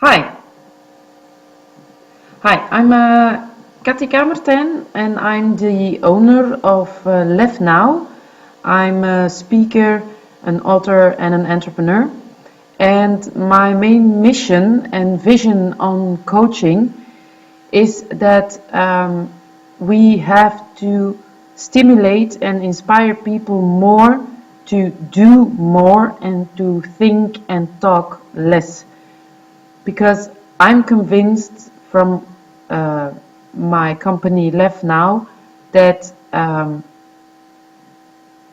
Hi, I'm Katty Kamerten and I'm the owner of Lef Now. I'm a speaker, an author and an entrepreneur. And my main mission and vision on coaching is that we have to stimulate and inspire people more to do more and to think and talk less, because I'm convinced from uh, my company Left Now that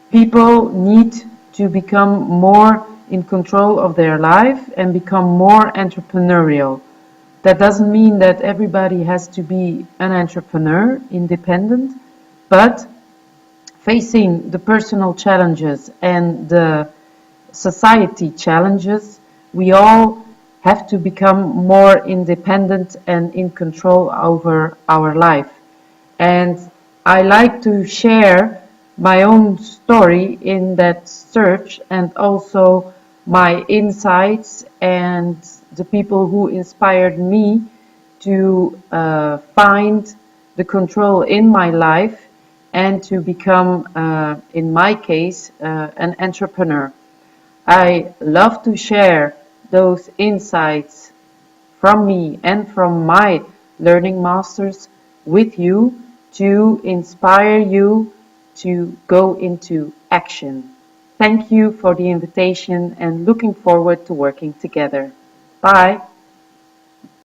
people need to become more in control of their life and become more entrepreneurial. That doesn't mean that everybody has to be an entrepreneur, independent, but facing the personal challenges and the society challenges, we all have to become more independent and in control over our life. And I like to share my own story in that search and also my insights and the people who inspired me to find the control in my life and to become, in my case, an entrepreneur. I love to share those insights from me and from my learning masters with you to inspire you to go into action. Thank you for the invitation and looking forward to working together. Bye.